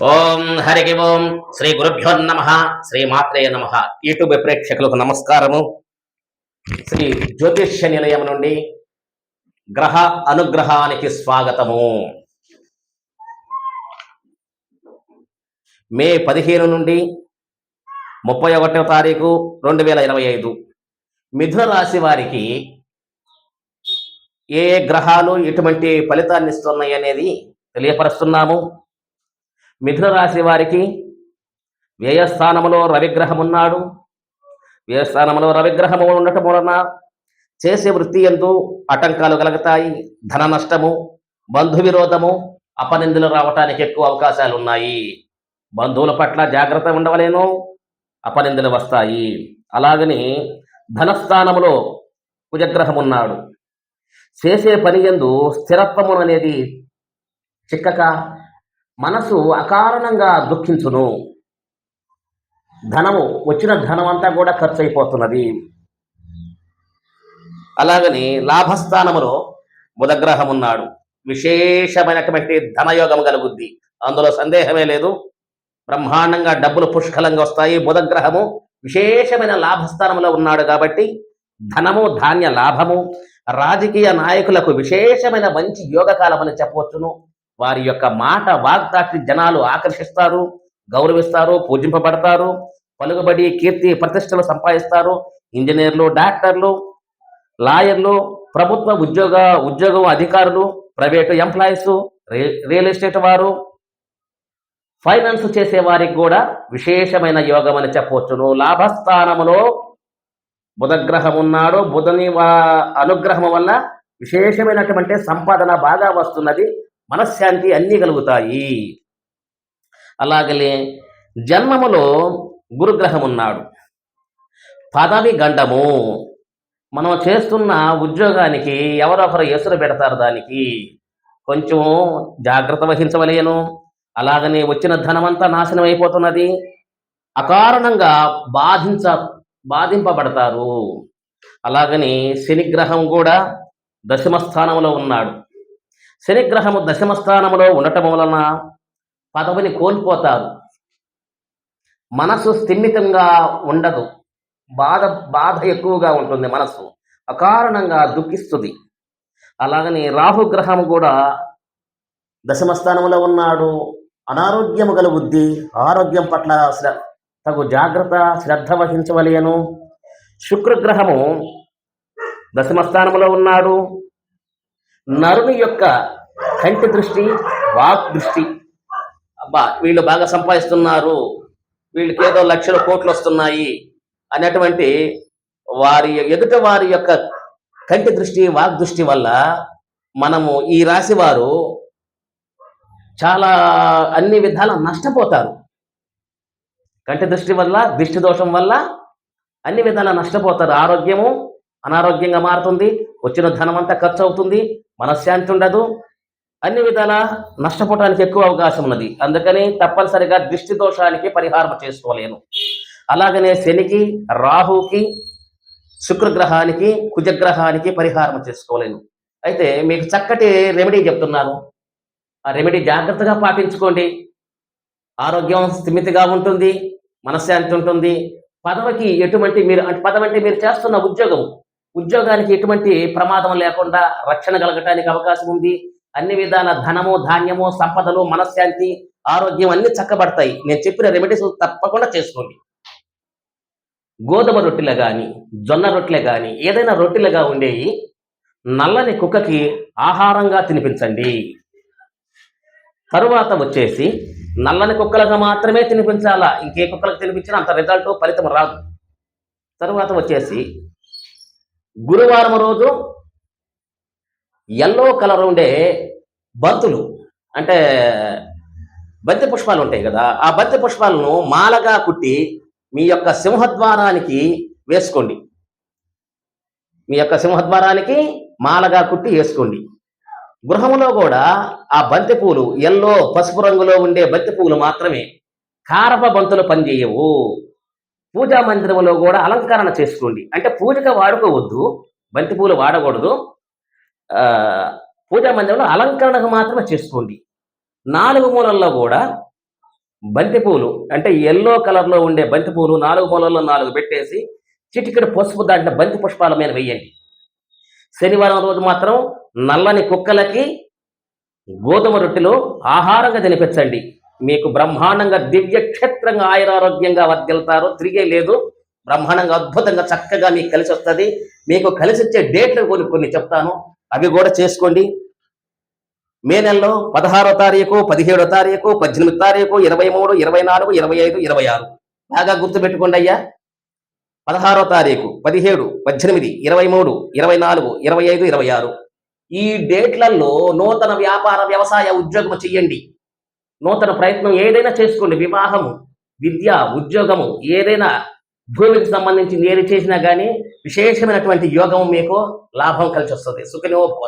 ఓం హరికి ఓం శ్రీ గురుభ్యో నమ శ్రీ మాత్రే నమ. యూట్యూబ్ ప్రేక్షకులకు నమస్కారము. శ్రీ జ్యోతిష్య నిలయం నుండి గ్రహ అనుగ్రహానికి స్వాగతము. మే 15 నుండి 31వ తారీఖు 2025 మిథున రాశి వారికి ఏ గ్రహాలు ఎటువంటి ఫలితాన్ని ఇస్తున్నాయి అనేది తెలియపరుస్తున్నాము. మిథున రాశి వారికి వ్యయస్థానంలో రవిగ్రహం ఉన్నాడు. వ్యయస్థానంలో రవిగ్రహము ఉండటం వలన చేసే వృత్తి యందు ఆటంకాలు కలుగుతాయి. ధన నష్టము, బంధు విరోధము, అపనిందులు రావటానికి ఎక్కువ అవకాశాలు ఉన్నాయి. బంధువుల పట్ల జాగ్రత్త ఉండవలేను, అపనిందులు వస్తాయి. అలాగని ధనస్థానంలో కుజగ్రహం ఉన్నాడు. చేసే పని యందు స్థిరత్వము అనేది చిక్కక మనసు అకారణంగా దుఃఖించును. ధనము వచ్చిన ధనం అంతా కూడా ఖర్చు అయిపోతున్నది. అలాగని లాభస్థానములో బుధగ్రహం ఉన్నాడు. విశేషమైనటువంటి ధనయోగం కలుగుద్ది, అందులో సందేహమే లేదు. బ్రహ్మాండంగా డబ్బులు పుష్కలంగా వస్తాయి. బుధగ్రహము విశేషమైన లాభస్థానంలో ఉన్నాడు కాబట్టి ధనము, ధాన్య లాభము, రాజకీయ నాయకులకు విశేషమైన మంచి యోగకాలం అని చెప్పవచ్చును. వారి యొక్క మాట వాగ్దాటి జనాలు ఆకర్షిస్తారు, గౌరవిస్తారు, పూజింపబడతారు. పలుకుబడి, కీర్తి, ప్రతిష్టలు సంపాదిస్తారు. ఇంజనీర్లు, డాక్టర్లు, లాయర్లు, ప్రభుత్వ ఉద్యోగం అధికారులు, ప్రైవేటు ఎంప్లాయీస్, రియల్ ఎస్టేట్ వారు, ఫైనాన్స్ చేసే వారికి కూడా విశేషమైన యోగం అని చెప్పవచ్చును. లాభస్థానములో బుధగ్రహం ఉన్నాడు. బుధని అనుగ్రహం వల్ల విశేషమైనటువంటి సంపాదన బాగా వస్తున్నది. మనశ్శాంతి అన్నీ కలుగుతాయి. అలాగలే జన్మములో గురుగ్రహం ఉన్నాడు. పదవి గండము. మనం చేస్తున్న ఉద్యోగానికి ఎవరొకరు ఎసురు పెడతారు, దానికి కొంచెం జాగ్రత్త వహించవలేను. అలాగనే వచ్చిన ధనమంతా నాశనం అయిపోతున్నది. అకారణంగా బాధింపబడతారు. అలాగని శనిగ్రహం కూడా దశమ స్థానంలో ఉన్నాడు. శనిగ్రహము దశమ స్థానంలో ఉండటం వలన పదవిని కోల్పోతారు. మనసు స్థిమితంగా ఉండదు. బాధ ఎక్కువగా ఉంటుంది. మనసు అకారణంగా దుఃఖిస్తుంది. అలాగని రాహుగ్రహం కూడా దశమ స్థానంలో ఉన్నాడు. అనారోగ్యము కలుగుద్ది. ఆరోగ్యం పట్ల తగు జాగ్రత్త, శ్రద్ధ వహించవలేను. శుక్రగ్రహము దశమ స్థానంలో ఉన్నాడు. నరుని యొక్క కంటి దృష్టి, వాక్ దృష్టి, అబ్బా వీళ్ళు బాగా సంపాదిస్తున్నారు, వీళ్ళకి ఏదో లక్షల కోట్లు వస్తున్నాయి అనేటువంటి ఎదుట వారి యొక్క కంటి దృష్టి, వాక్ దృష్టి వల్ల మనము ఈ రాశి వారు చాలా అన్ని విధాల నష్టపోతారు. కంటి దృష్టి వల్ల, దిష్టి దోషం వల్ల అన్ని విధాలా నష్టపోతారు. ఆరోగ్యము అనారోగ్యంగా మారుతుంది. వచ్చిన ధనం అంతా ఖర్చు అవుతుంది. మనశ్శాంతి ఉండదు. అన్ని విధాలా నష్టపోవడానికి ఎక్కువ అవకాశం ఉన్నది. అందుకని తప్పనిసరిగా దిష్టి దోషానికి పరిహారం చేసుకోలేను. అలాగనే శనికి, రాహుకి, శుక్రగ్రహానికి, కుజగ్రహానికి పరిహారం చేసుకోలేను. అయితే మీకు చక్కటి రెమెడీ చెప్తున్నాను. ఆ రెమెడీ జాగ్రత్తగా పాటించుకోండి. ఆరోగ్యం స్థిమితిగా ఉంటుంది, మనశ్శాంతి ఉంటుంది. పదవికి ఎటువంటి పదవి అంటే మీరు చేస్తున్న ఉద్యోగానికి ఎటువంటి ప్రమాదం లేకుండా రక్షణ కలగటానికి అవకాశం ఉంది. అన్ని విధాల ధనము, ధాన్యము, సంపదలు, మనశ్శాంతి, ఆరోగ్యం అన్ని చక్కబడతాయి. నేను చెప్పిన రెమెడీస్ తప్పకుండా చేసుకోండి. గోధుమ రొట్టెలు కానీ, జొన్న రొట్టెలు కానీ, ఏదైనా రొట్టెలుగా ఉండేవి నల్లని కుక్కకి ఆహారంగా తినిపించండి. తరువాత వచ్చేసి నల్లని కుక్కలకు మాత్రమే తినిపించాలా. ఇంకే కుక్కలకు తినిపించినా అంత రిజల్ట్, ఫలితం రాదు. తరువాత వచ్చేసి గురువారం రోజు ఎల్లో కలర్ ఉండే బంతులు, అంటే బంతి పుష్పాలు ఉంటాయి కదా, ఆ బంతి పుష్పాలను మాలగా కుట్టి మీ యొక్క సింహద్వారానికి వేసుకోండి. మీ యొక్క సింహద్వారానికి మాలగా కుట్టి వేసుకోండి. గృహములో కూడా ఆ బంతి పూలు ఎల్లో, పసుపు రంగులో ఉండే బంతి పూలు మాత్రమే. కారప బంతులు పనిచేయవు. పూజా మందిరంలో కూడా అలంకరణ చేసుకోండి. అంటే పూజగా వాడుకోవద్దు, బంతి పూలు వాడకూడదు. పూజా మందిరంలో అలంకరణకు మాత్రమే చేసుకోండి. నాలుగు మూలల్లో కూడా బంతిపూలు అంటే ఎల్లో కలర్లో ఉండే బంతిపూలు నాలుగు మూలల్లో నాలుగు పెట్టేసి చిటికెడు పసుపు దాంట్లో బంతి పుష్పాల మీద వెయ్యండి. శనివారం రోజు మాత్రం నల్లని కుక్కలకి గోధుమ రొట్టెలు ఆహారంగా తినిపించండి. మీకు బ్రహ్మాండంగా దివ్య క్షేత్రంగా ఆయురారోగ్యంగా వర్దిల్తారు. తిరిగే లేదు. బ్రహ్మాండంగా అద్భుతంగా చక్కగా మీకు కలిసి వస్తుంది. మీకు కలిసి వచ్చే డేట్లు కొన్ని చెప్తాను, అవి కూడా చేసుకోండి. మే నెలలో 16వ తారీఖు, 17వ తారీఖు, 18వ తారీఖు, 23, 24, 25, 26 బాగా గుర్తుపెట్టుకోండి అయ్యా. 16వ తారీఖు, 17, 18, 23, 24, 25, 26 ఈ డేట్లలో నూతన వ్యాపార వ్యవసాయ ఉద్యోగం చెయ్యండి. నూతన ప్రయత్నం ఏదైనా చేసుకోండి. వివాహము, విద్య, ఉద్యోగము, ఏదైనా భూమికి సంబంధించి ఏది చేసినా కానీ విశేషమైనటువంటి యోగం మీకు లాభం కలిసి వస్తుంది. సుఖినో భవ.